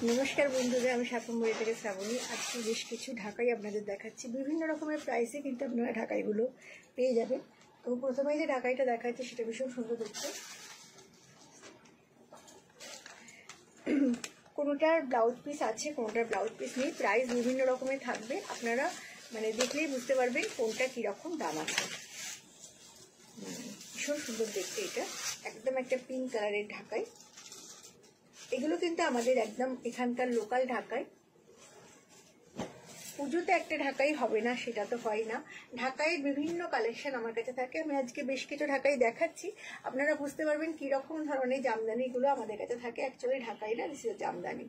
नमस्कार बंधुरा আমি শাকম্বরী থেকে শ্রাবণী। আজকে বেশ কিছু ঢাকাই আপনাদের দেখাচ্ছি। বিভিন্ন রকমের প্রাইসে কিন্তু আপনারা ঢাকাইগুলো পেয়ে যাবেন। তো প্রথমে যে ঢাকাইটা দেখাচ্ছি সেটা ভীষণ সুন্দর দেখতে। কোনোটার ব্লাউজ পিস আছে, কোনোটার ব্লাউজ পিস নেই। প্রাইস বিভিন্ন রকমের থাকবে, আপনারা মানে দেখলেই বুঝতে পারবেন কোনটা কীরকম দাম আছে। ভীষণ সুন্দর দেখতে, এটা একদম একটা পিঙ্ক কালারের ঢাকাই। এগুলো কিন্তু আমাদের একদম এখানকার লোকাল ঢাকাই। পুজোতে একটা ঢাকাই হবে না সেটা তো হয় না। ঢাকাইয়ের বিভিন্ন কালেকশন আমার কাছে থাকে। আমি আজকে বেশ কিছু ঢাকাই দেখাচ্ছি, আপনারা বুঝতে পারবেন কীরকম ধরনের জামদানিগুলো আমাদের কাছে থাকে। অ্যাকচুয়ালি ঢাকাই না, this is Jamdani.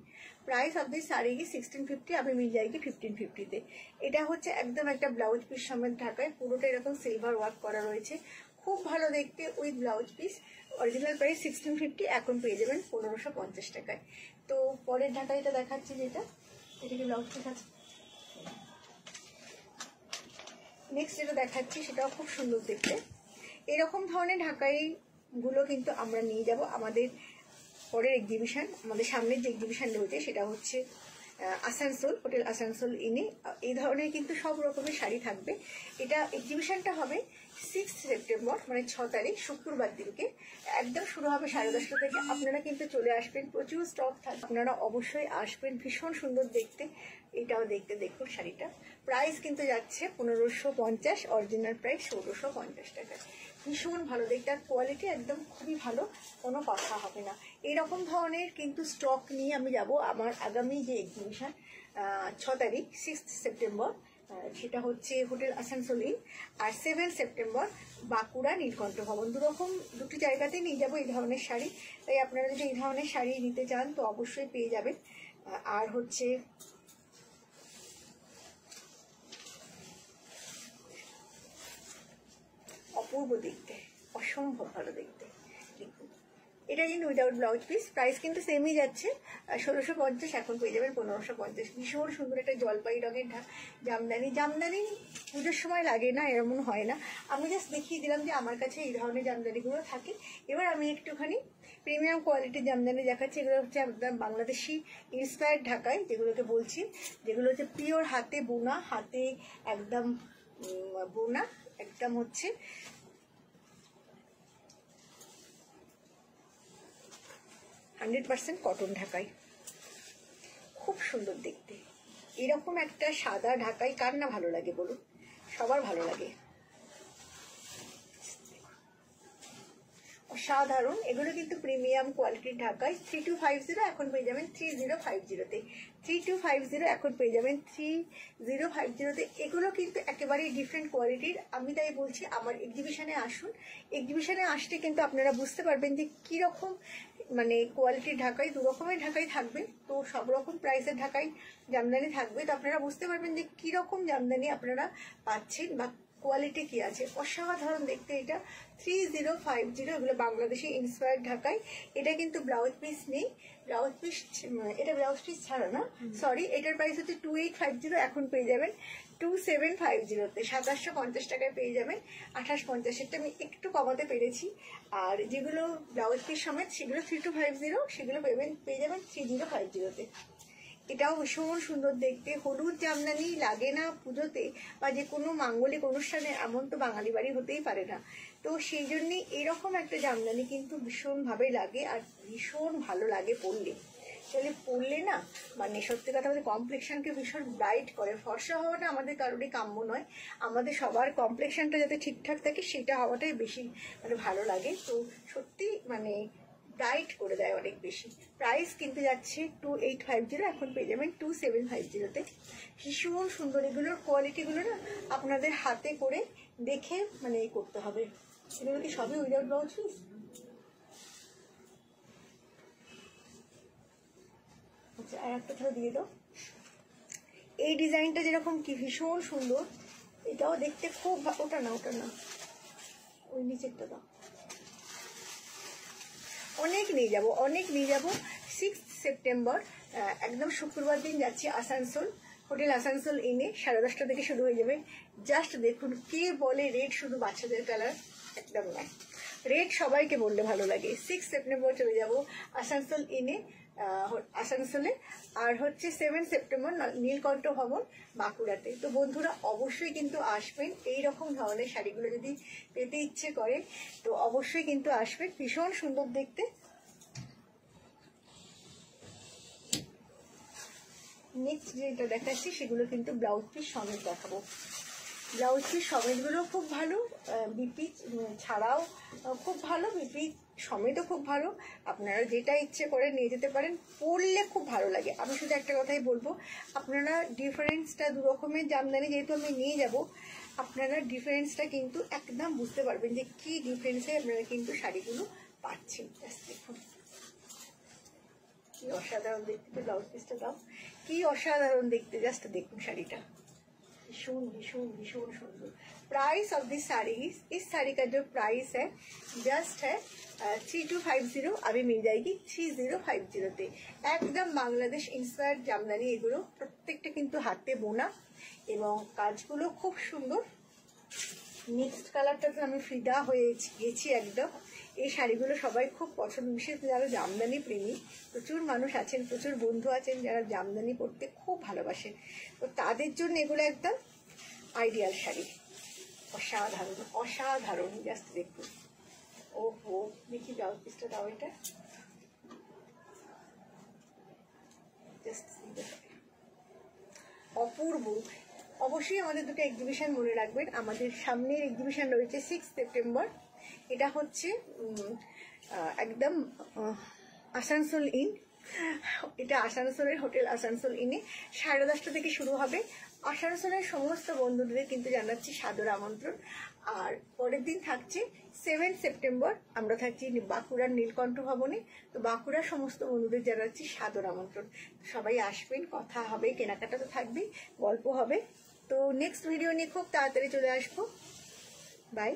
Price of this sari কি 1650, আমি মিল যাইকি 1550-তে। এটা হচ্ছে একদম একটা ব্লাউজ পিস সমেত ঢাকায়, পুরোটা এরকম সিলভার ওয়ার্ক করা রয়েছে, খুব ভালো দেখতে with blouse piece. Original price 1650, এখন পেয়ে যাবেন 1550 টাকায়। তো পরের ঢাকাইটা দেখাচ্ছি, যেটা এটাকে ব্লাউজ পিস আছে। নেক্সট যেটা দেখাচ্ছি সেটাও খুব সুন্দর দেখতে। এরকম ধরনের ঢাকাইগুলো কিন্তু আমরা নিয়ে যাব আমাদের পরের এক্সিবিশন। আমাদের সামনের যে এক্সিবিশন রয়েছে সেটা হচ্ছে আসানসোল, হোটেল আসানসোল ইনে। এই ধরনের কিন্তু সব রকমের শাড়ি থাকবে। এটা এক্সিবিশনটা হবে 6 সেপ্টেম্বর, মানে 6 তারিখ শুক্রবার দিনকে। একদম শুরু হবে 10:30 থেকে। আপনারা কিন্তু চলে আসবেন, প্রচুর স্টক থাকবে, আপনারা অবশ্যই আসবেন। ভীষণ সুন্দর দেখতে, এটাও দেখতে দেখুন শাড়িটা। প্রাইস কিন্তু যাচ্ছে 1550, অরিজিনাল প্রাইস 1650 টাকা। ভীষণ ভালো দেখতে, আর কোয়ালিটি একদম খুবই ভালো, কোনো কথা হবে না। এইরকম ধরনের কিন্তু স্টক নিয়ে আমি যাব আমার আগামী যে এক্সিবিশন 6 তারিখ 6 সেপ্টেম্বর, সেটা হচ্ছে হোটেল আসানসোল ইন। আর 7 সেপ্টেম্বর বাঁকুড়া নীলকণ্ঠ ভবন। দুটি জায়গাতেই নিয়ে যাবো এই ধরনের শাড়ি। তাই আপনারা যদি এই ধরনের শাড়ি নিতে চান তো অবশ্যই পেয়ে যাবেন। আর হচ্ছে অপূর্ব দেখতে, অসম্ভব ভালো দেখতে। দেখুন এটা কিন্তু উইদাউট ব্লাউজ পিস। প্রাইস কিন্তু সেমই যাচ্ছে 1650, এখন পেয়ে যাবেন 1550। ভীষণ সুন্দর একটা জলপাই রঙের জামদানি। জামদানি পুজোর সময় লাগে না এমন হয় না, আমি জাস্ট দেখিয়ে দিলাম যে আমার কাছে এই ধরনের জামদানিগুলো থাকে। এবার আমি একটুখানি প্রিমিয়াম কোয়ালিটির জামদানি দেখাচ্ছি। এগুলো হচ্ছে একদম বাংলাদেশি ইন্সপায়ার্ড ঢাকাই, যেগুলোকে বলছি, যেগুলো হচ্ছে পিওর হাতে বোনা, হাতে একদম বোনা, একদম হচ্ছে 100% কটন ঢাকাই। খুব সুন্দর দেখতে। এরকম একটা সাদা ঢাকাই কার না ভালো লাগে বলুন, সবার ভালো লাগে, অসাধারণ। এগুলো কিন্তু প্রিমিয়াম কোয়ালিটির ঢাকাই। 3250, এখন পেয়ে যাবেন 3050-তে। 3250 এখন পেয়ে যাবেন 3050-তে। এগুলো কিন্তু একেবারেই ডিফারেন্ট কোয়ালিটির। আমি তাই বলছি আমার এক্সিবিশনে আসুন। এক্সিবিশনে আসলে কিন্তু আপনারা বুঝতে পারবেন যে কীরকম মানে কোয়ালিটির ঢাকাই। দু রকমের ঢাকাই থাকবে, তো সব রকম প্রাইসের ঢাকাই জামদানি থাকবে। তো আপনারা বুঝতে পারবেন যে কীরকম জামদানি আপনারা পাচ্ছেন বা কোয়ালিটি কি আছে। অসাধারণ দেখতে এটা 3050। এগুলো বাংলাদেশি ইন্সপায়ার্ড ঢাকাই। এটা কিন্তু ব্লাউজ পিস নেই, ব্লাউজ পিস, এটা ব্লাউজ পিস ছাড়া না, সরি। এটার প্রাইস হচ্ছে 2850, এখন পেয়ে যাবেন 2750-তে। 2750 টাকায় পেয়ে যাবেন। 2850-এরটা আমি একটু কমাতে পেরেছি। আর যেগুলো ব্লাউজ পিস সমেত সেগুলো 3250, সেগুলো পেয়ে যাবেন 3050-তে। এটাও ভীষণ সুন্দর দেখতে। হলুদ জামদানি লাগে না পুজোতে বা যে কোনো মাঙ্গলিক অনুষ্ঠানে, এমন তো বাঙালি বাড়ি হতেই পারে না। তো সেই জন্যে এরকম একটা জামদানি কিন্তু ভীষণভাবে লাগে, আর ভীষণ ভালো লাগে পরলে। আসলে পরলে না মানে সত্যি কথা বলতে কমপ্লেকশনকে ভীষণ ব্রাইট করে। ফর্সা হওয়াটা আমাদের কারোরই কাম্য নয়, আমাদের সবার কমপ্লেকশনটা যাতে ঠিকঠাক থাকে সেটা হওয়াটাই বেশি মানে ভালো লাগে। তো সত্যি মানে ব্রাইট করে দেয় অনেক বেশি। প্রাইস কিন্তু যাচ্ছে 2850, এখন পেয়ে যাবেন 2750-তে। ভীষণ সুন্দর। এগুলোর কোয়ালিটিগুলো না আপনাদের হাতে করে দেখে মানে এই করতে হবে। এগুলো কি সবই উইদাউট ব্লাউজ পিস? আচ্ছা, আর একটা ধরো দিয়ে দাও। এই ডিজাইনটা যেরকম কি ভীষণ সুন্দর, এটাও দেখতে খুব, ওটা না ওই নিচেরটা দাও। অনেক নিয়ে যাব 6 সেপ্টেম্বর, একদম শুক্রবার দিন যাচ্ছি আসানসোল, হোটেল আসানসোল ইনে। 10:30 থেকে শুরু হয়ে যাবে। জাস্ট দেখুন, কে বলে রেড শুধু বাচ্চাদের কালার, একদম নয়। রেড সবাইকে বললে ভালো লাগে। 6 সেপ্টেম্বর চলে যাব আসানসোল ইনে। আসানসোলে, আর হচ্ছে 7 সেপ্টেম্বর নীলকণ্ঠ ভবন বাঁকুড়াতে। তো বন্ধুরা অবশ্যই কিন্তু আসবেন, এই রকম ধরনের শাড়িগুলো যদি পেতে ইচ্ছে করে তো অবশ্যই কিন্তু আসবেন, ভীষণ সুন্দর দেখতে। নেক্সট যেটা দেখাচ্ছি সেগুলো কিন্তু ব্লাউজ পিস সমেত দেখাবো। ব্লাউজ পিস সমেতগুলো খুব ভালো, বিপি ছাড়াও খুব ভালো, বিপি সমেতও খুব ভালো। আপনারা যেটা ইচ্ছে করে নিয়ে যেতে পারেন, পরলে খুব ভালো লাগে। আমি শুধু একটা কথাই বলবো, আপনারা ডিফারেন্সটা দু রকমের জামদানি যেহেতু আমি নিয়ে যাব, আপনারা ডিফারেন্সটা কিন্তু একদম বুঝতে পারবেন যে কি ডিফারেন্সে আপনারা কিন্তু শাড়িগুলো পাচ্ছেন। জাস্ট দেখুন কি অসাধারণ দেখতে, ব্লাউজ পিসটা দাও, কি অসাধারণ দেখতে, জাস্ট দেখুন শাড়িটা भीषण भीषण भीषण सुंदर। प्राइस ऑफ दिस साड़ी इस साड़ी का जो प्राइस है जस्ट है 3250, अभी मिल जाएगी 3050 एकदम बांग्लादेश इंस्पायर्ड জামদানি এগুলো প্রত্যেকটা কিন্তু হাতে বোনা এবং কাজগুলো খুব সুন্দর। নেক্সট কালারটাতে আমি ফিদা হয়ে গেছি একদম। এই শাড়িগুলো সবাই খুব পছন্দ, বিশেষ যারা জামদানি প্রেমী, প্রচুর মানুষ আছেন, প্রচুর বন্ধু আছেন যারা জামদানি পরতে খুব ভালোবাসেন, তো তাদের জন্য এগুলো একদম আইডিয়াল শাড়ি। অসাধারণ অসাধারণ, জাস্ট দেখুন। ওহো দেখি ব্লাউজ পিসটা দাও, এটা জাস্ট অপূর্ব। অবশ্যই আমাদের দুটো এক্সিবিশন মনে রাখবেন। আমাদের সামনের এক্সিবিশন রয়েছে 6 সেপ্টেম্বর, এটা হচ্ছে একদম আসানসোল ইন, এটা আসানসোলের হোটেল আসানসোল ইনে 10:30 থেকে শুরু হবে। আসানসোলের সমস্ত বন্ধুদের কিন্তু জানাচ্ছি সাদর আমন্ত্রণ। আর পরের দিন থাকছে 7 সেপ্টেম্বর, আমরা থাকছি বাঁকুড়ার নীলকণ্ঠ ভবনে। তো বাঁকুড়ার সমস্ত বন্ধুদের জানাচ্ছি সাদর আমন্ত্রণ, সবাই আসবেন, কথা হবে, কেনাকাটা তো থাকবেই, গল্প হবে। তো নেক্সট ভিডিও নিয়ে খুব তাড়াতাড়ি চলে আসবো। বাই।